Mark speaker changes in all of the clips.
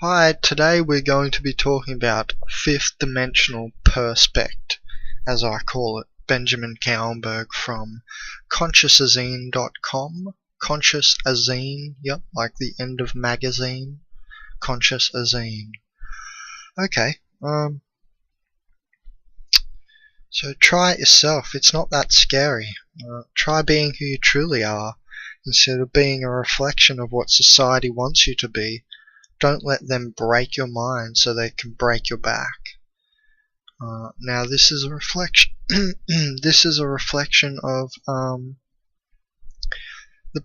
Speaker 1: Hi, today we're going to be talking about fifth dimensional perspect, as I call it. Benjamin Cauenberg from consciousazine.com. Consciousazine, yep, like the end of magazine. Consciousazine. Okay, so try it yourself. It's not that scary. Try being who you truly are, instead of being a reflection of what society wants you to be. Don't let them break your mind so they can break your back. Now this is a reflection. This is a reflection of the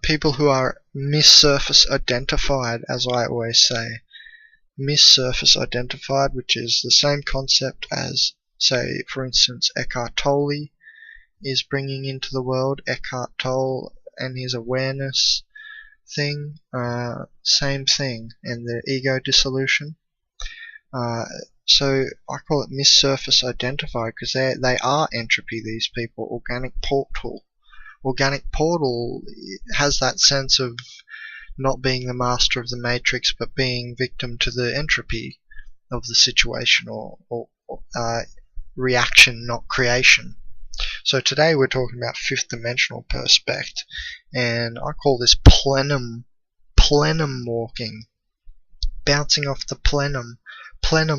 Speaker 1: people who are mis-surface identified, as I always say. Mis-surface identified, which is the same concept as, say, for instance, Eckhart Tolle is bringing into the world. Eckhart Tolle and his awareness thing, same thing, and the ego dissolution. So I call it mis-surface identified because they are entropy, these people. Organic portal. Organic portal has that sense of not being the master of the matrix, but being victim to the entropy of the situation, or reaction, not creation. So today we're talking about fifth dimensional perspect, and I call this plenum walking, bouncing off the plenum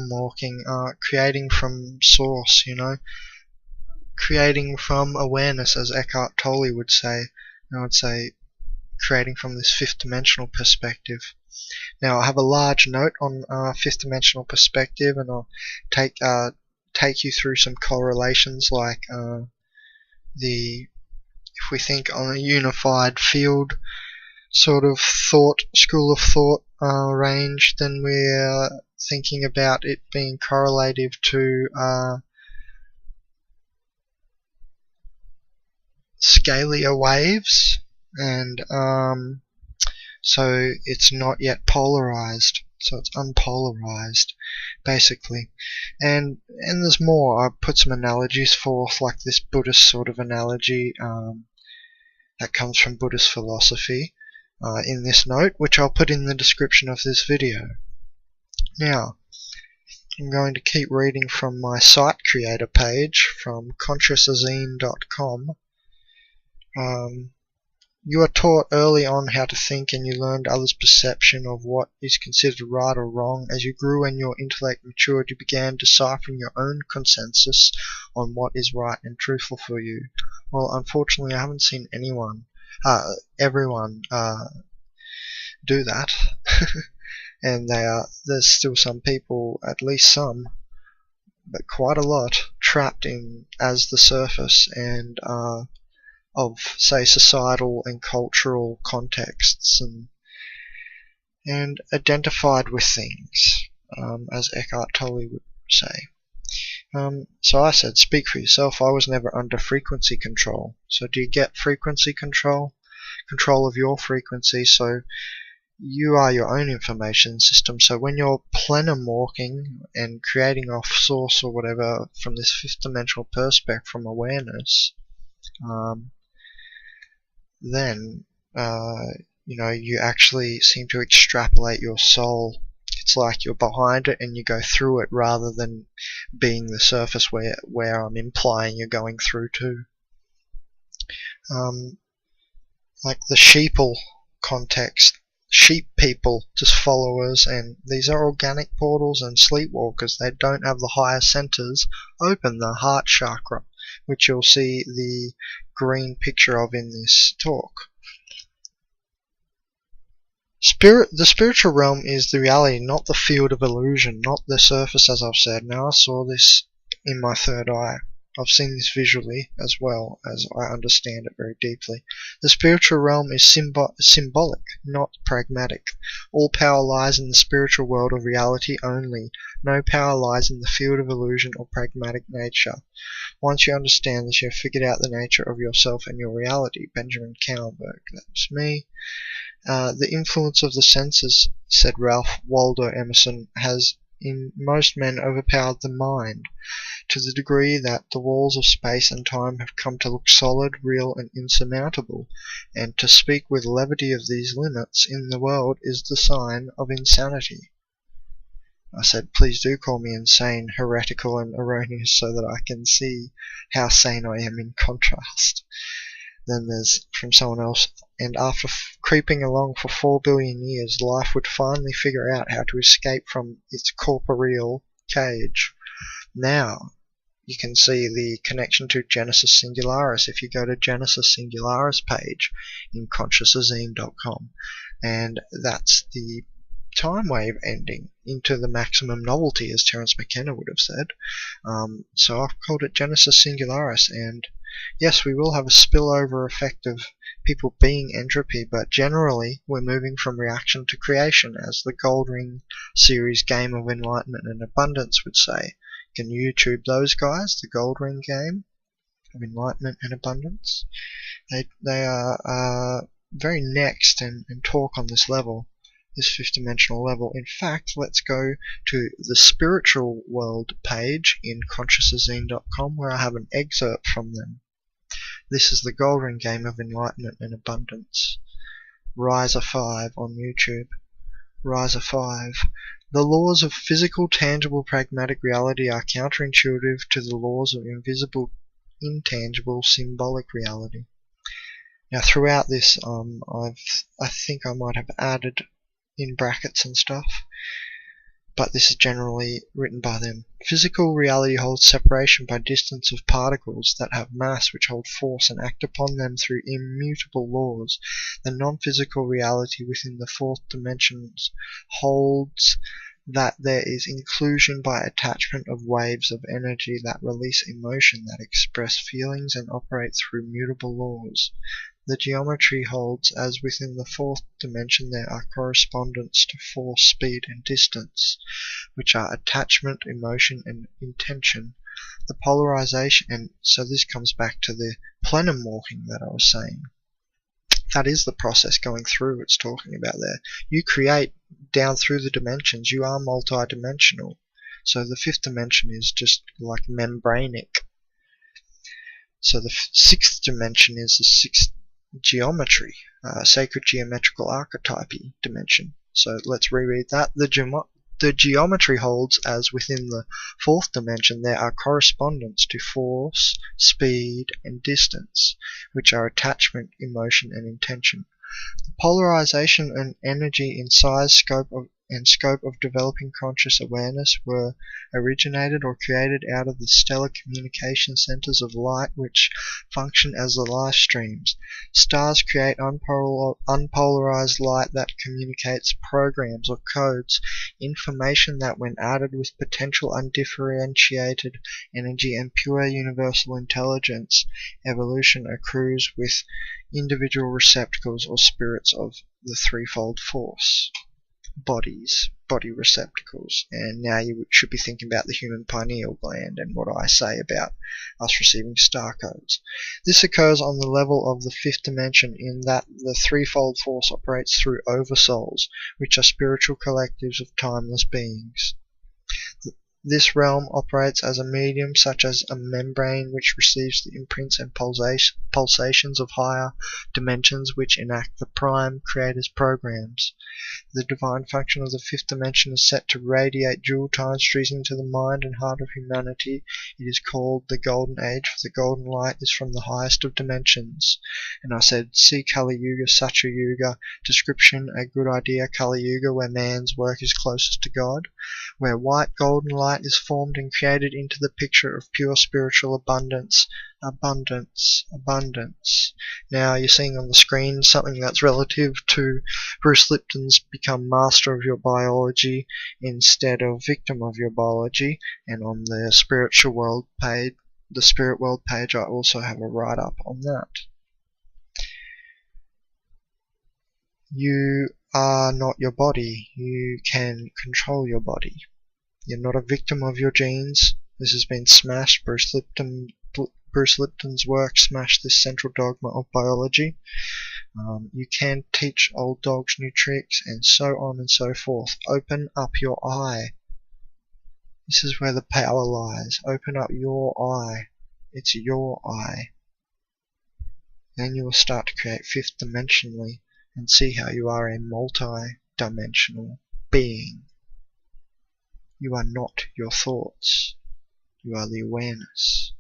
Speaker 1: walking, creating from source, creating from awareness, as Eckhart Tolle would say. And I would say creating from this fifth dimensional perspective. Now I have a large note on fifth dimensional perspective, and I'll take you through some correlations, like if we think on a unified field sort of thought, school of thought range, then we're thinking about it being correlative to scalar waves, and so it's not yet polarized, so it's unpolarized basically. And there's more. I put some analogies forth, like this Buddhist sort of analogy that comes from Buddhist philosophy in this note, which I'll put in the description of this video. Now I'm going to keep reading from my site creator page from consciousazine.com. You are taught early on how to think, and you learned others' perception of what is considered right or wrong. As you grew and your intellect matured, you began deciphering your own consensus on what is right and truthful for you. Well, unfortunately, I haven't seen everyone do that. And there's still some people, at least some, but quite a lot, trapped in as the surface and of, say, societal and cultural contexts, and identified with things, as Eckhart Tolle would say. So I said, speak for yourself. I was never under frequency control. So do you get frequency control? Control of your frequency. So you are your own information system. So when you're plenum walking and creating off source or whatever from this fifth dimensional perspective, from awareness, then you actually seem to extrapolate your soul. It's like you're behind it and you go through it, rather than being the surface where I'm implying you're going through to. Like the sheeple context, sheep people, just followers, and these are organic portals and sleepwalkers. They don't have the higher centers open, the heart chakra, which you'll see the green picture of in this talk. The spiritual realm is the reality, not the field of illusion, not the surface, as I've said. Now I saw this in my third eye. I've seen this visually as well, as I understand it very deeply. The spiritual realm is symbolic, not pragmatic. All power lies in the spiritual world of reality only. No power lies in the field of illusion or pragmatic nature. Once you understand this, you have figured out the nature of yourself and your reality. Benjamin Cauenberg, that's me. The influence of the senses, said Ralph Waldo Emerson, has in most men overpowered the mind, to the degree that the walls of space and time have come to look solid, real, and insurmountable, and to speak with levity of these limits in the world is the sign of insanity. I said, please do call me insane, heretical, and erroneous so that I can see how sane I am in contrast. Then there's from someone else, and after creeping along for 4 billion years, life would finally figure out how to escape from its corporeal cage. Now, you can see the connection to Genesis Singularis if you go to Genesis Singularis page in consciousazine.com, and that's the time wave ending into the maximum novelty, as Terence McKenna would have said. So I've called it Genesis Singularis, and yes, we will have a spillover effect of people being entropy, but generally we're moving from reaction to creation, as the Gold Ring series Game of Enlightenment and Abundance would say. You can YouTube those guys, the Gold Ring Game of Enlightenment and Abundance. They are very next and talk on this level, this 5th dimensional level. In fact, let's go to the spiritual world page in consciousazine.com, where I have an excerpt from them. This is the Gold Ring Game of Enlightenment and Abundance. Riser 5 on YouTube. Riser 5. The laws of physical, tangible, pragmatic reality are counterintuitive to the laws of invisible, intangible, symbolic reality. Now, throughout this, I think I might have added in brackets and stuff, but this is generally written by them. Physical reality holds separation by distance of particles that have mass, which hold force and act upon them through immutable laws. The non-physical reality within the 4th dimensions holds that there is inclusion by attachment of waves of energy that release emotion, that express feelings and operate through mutable laws. The geometry holds as within the 4th dimension there are correspondents to force, speed, and distance, which are attachment, emotion, and intention. The polarization, and so this comes back to the plenum walking that I was saying. That is the process going through it's talking about there. You create down through the dimensions. You are multi-dimensional. So the 5th dimension is just like membranic. So the 6th dimension is the 6th geometry, sacred geometrical archetypy dimension. So let's reread that. The geometry holds as within the 4th dimension there are correspondents to force, speed, and distance, which are attachment, emotion, and intention. The polarization and energy in size, scope of developing conscious awareness were originated or created out of the stellar communication centers of light, which function as the life streams. Stars create unpolarized light that communicates programs or codes, information that when added with potential undifferentiated energy and pure universal intelligence, evolution accrues with individual receptacles or spirits of the threefold force. Body receptacles. And now you should be thinking about the human pineal gland and what I say about us receiving star codes. This occurs on the level of the 5th dimension in that the threefold force operates through oversouls, which are spiritual collectives of timeless beings. This realm operates as a medium, such as a membrane which receives the imprints and pulsations of higher dimensions which enact the prime creator's programs. The divine function of the 5th dimension is set to radiate dual time streams into the mind and heart of humanity. It is called the Golden Age, for the golden light is from the highest of dimensions. And I said, see Kali Yuga, Satya Yuga, description, a good idea, Kali Yuga, where man's work is closest to God, where white golden light is formed and created into the picture of pure spiritual abundance. Now you're seeing on the screen something that's relative to Bruce Lipton's Become Master of Your Biology instead of Victim of Your Biology, and on the spiritual world page, the spirit world page, I also have a write-up on that. You are not your body. You can control your body. You're not a victim of your genes. This has been smashed. Bruce Lipton's work smashed this central dogma of biology. You can teach old dogs new tricks, and so on and so forth. Open up your eye. This is where the power lies. Open up your eye. It's your eye. Then you will start to create 5th dimensionally and see how you are a multi-dimensional being. You are not your thoughts. You are the awareness.